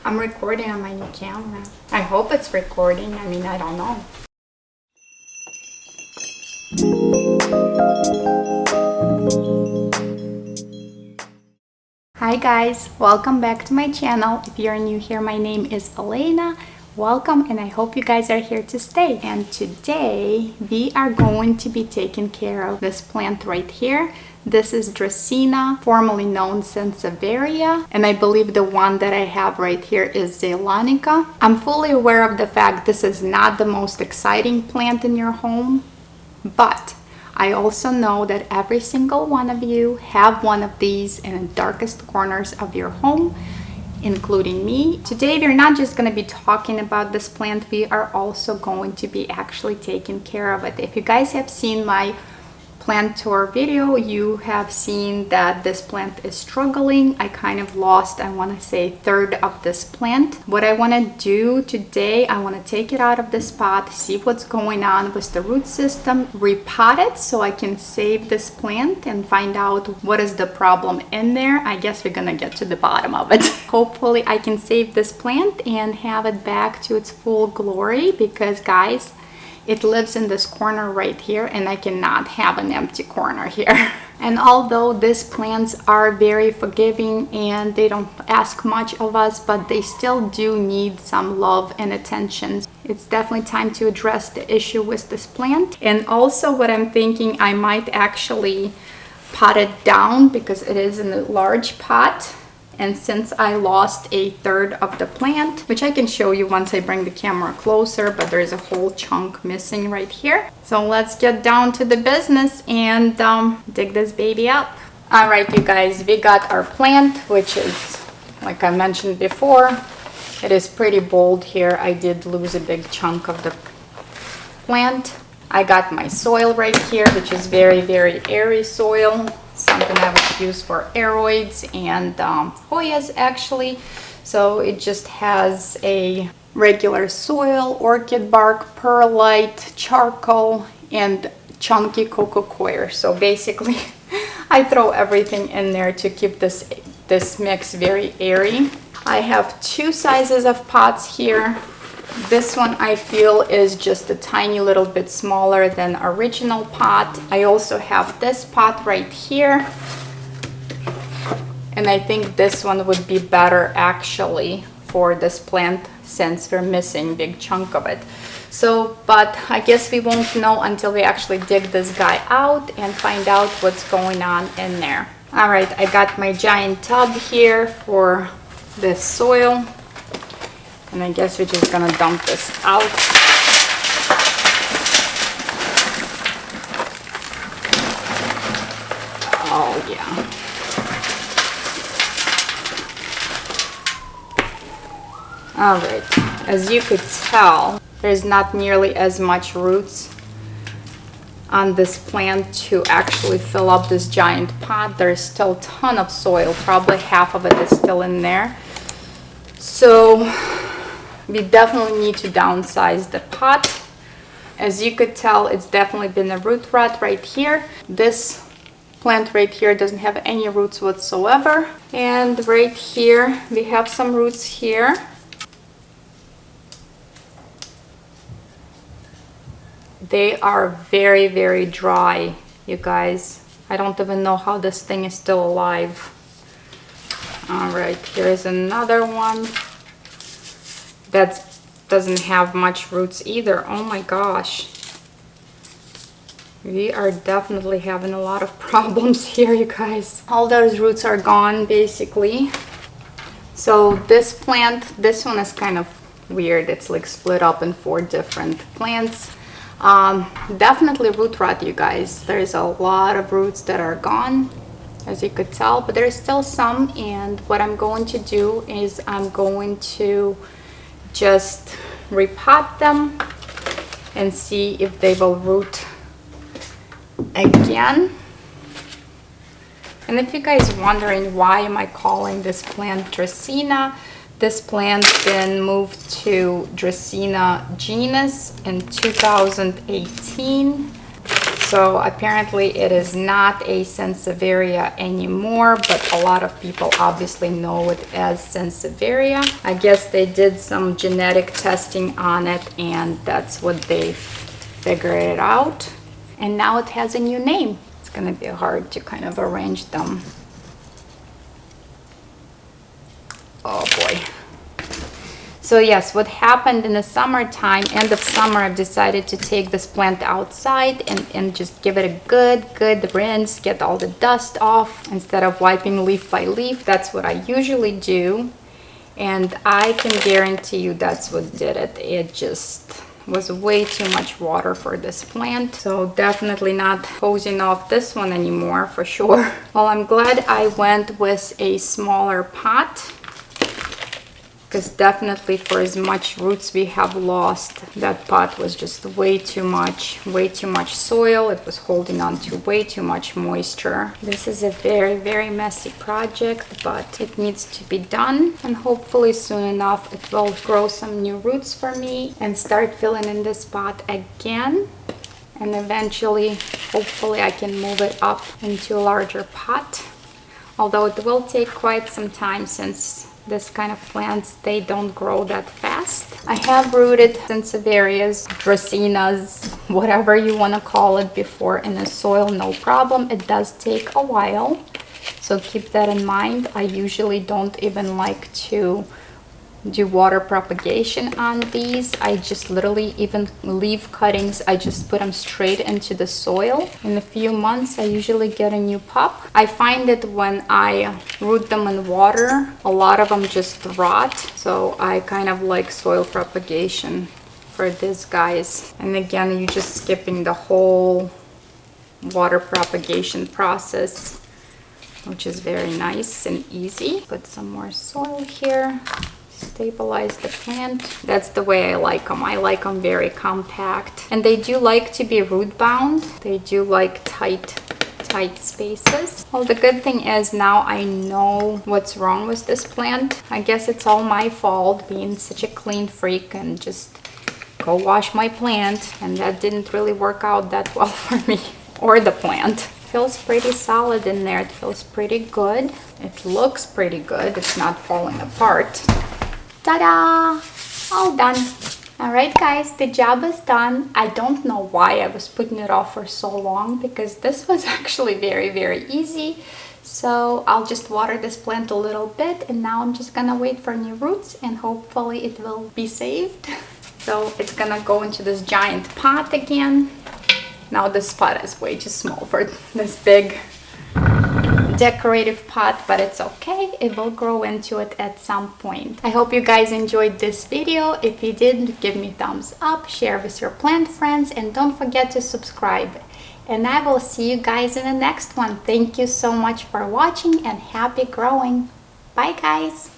I'm recording on my new camera. I hope it's recording. I mean, I don't know. Hi guys, welcome back to my channel. If you're new here, my name is Elena. Welcome, and I hope you guys are here to stay. And today we are going to be taking care of this plant right here. This is Dracaena, formerly known Sansevieria, and I believe the one that I have right here is Zeylanica. I'm fully aware of the fact this is not the most exciting plant in your home, but I also know that every single one of you have one of these in the darkest corners of your home, including me. Today we're not just going to be talking about this plant, we are also going to be actually taking care of it. If you guys have seen my plant tour video, you have seen that this plant is struggling. I kind of lost, I want to say, a third of this plant. What I want to do today, I want to take it out of this pot, see what's going on with the root system, repot it so I can save this plant and find out what is the problem in there. I guess we're gonna get to the bottom of it. Hopefully I can save this plant and have it back to its full glory, because guys, it lives in this corner right here and I cannot have an empty corner here. And although these plants are very forgiving and they don't ask much of us, but they still do need some love and attention. It's definitely time to address the issue with this plant. And also what I'm thinking, I might actually pot it down because it is in a large pot. And since I lost a third of the plant, which I can show you once I bring the camera closer, but there's a whole chunk missing right here. So let's get down to the business and dig this baby up. All right, you guys, we got our plant, which is, like I mentioned before, it is pretty bold here. I did lose a big chunk of the plant. I got my soil right here, which is very, very airy soil. Something I would use for aeroids and Hoyas actually. So it just has a regular soil, orchid bark, perlite, charcoal, and chunky coco coir. So basically I throw everything in there to keep this mix very airy. I have two sizes of pots here. This one I feel is just a tiny little bit smaller than original pot. I also have this pot right here, and I think this one would be better actually for this plant since we're missing a big chunk of it. So, but I guess we won't know until we actually dig this guy out and find out what's going on in there. All right, I got my giant tub here for this soil. And I guess we're just gonna dump this out. Oh yeah. All right, as you could tell, there's not nearly as much roots on this plant to actually fill up this giant pot. There's still a ton of soil, probably half of it is still in there. So we definitely need to downsize the pot. As you could tell, it's definitely been a root rot right here. This plant right here doesn't have any roots whatsoever. And right here, we have some roots here. They are very, very dry, you guys. I don't even know how this thing is still alive. All right, here's another one that doesn't have much roots either. Oh my gosh. We are definitely having a lot of problems here, you guys. All those roots are gone, basically. So this plant, this one is kind of weird. It's like split up in 4 different plants. Definitely root rot, you guys. There's a lot of roots that are gone, as you could tell, but there's still some. And what I'm going to do is I'm going to just repot them and see if they will root again. And if you guys wondering why am I calling this plant Dracaena, this plant then moved to Dracaena genus in 2018. So apparently it is not a Sansevieria anymore, but a lot of people obviously know it as Sansevieria. I guess they did some genetic testing on it and that's what they figured it out. And now it has a new name. It's gonna be hard to kind of arrange them. Oh boy. So yes, what happened in the summertime, end of summer, I've decided to take this plant outside and just give it a good rinse, get all the dust off instead of wiping leaf by leaf. That's what I usually do. And I can guarantee you that's what did it. It just was way too much water for this plant. So definitely not hosing off this one anymore for sure. Well, I'm glad I went with a smaller pot, because definitely for as much roots we have lost, that pot was just way too much soil. It was holding on to way too much moisture. This is a very messy project, but it needs to be done, and hopefully soon enough it will grow some new roots for me and start filling in this pot again. And eventually, hopefully I can move it up into a larger pot, although it will take quite some time since this kind of plants, they don't grow that fast. I have rooted Sansevierias, Dracaenas, whatever you want to call it, before in the soil, no problem. It does take a while, so keep that in mind. I usually don't even like to do water propagation on these. I just literally, even leaf cuttings, I just put them straight into the soil. In a few months I usually get a new pup. I find that when I root them in water, a lot of them just rot, so I kind of like soil propagation for these guys. And again, you're just skipping the whole water propagation process, which is very nice and easy. Put some more soil here, stabilize the plant. That's the way I like them. I like them very compact, and they do like to be root bound. They do like tight spaces. Well, the good thing is now I know what's wrong with this plant. I guess it's all my fault, being such a clean freak and just go wash my plant, and that didn't really work out that well for me or the plant. Feels pretty solid in there. It feels pretty good. It looks pretty good. It's not falling apart. Ta-da! All done. All right, guys, the job is done. I don't know why I was putting it off for so long, because this was actually very easy. So I'll just water this plant a little bit, and now I'm just gonna wait for new roots and hopefully it will be saved. So it's gonna go into this giant pot again. Now this pot is way too small for this big decorative pot, but it's okay, it will grow into it at some point. I hope you guys enjoyed this video. If you did, give me a thumbs up, share with your plant friends, and don't forget to subscribe. And I will see you guys in the next one. Thank you so much for watching, and happy growing. Bye guys.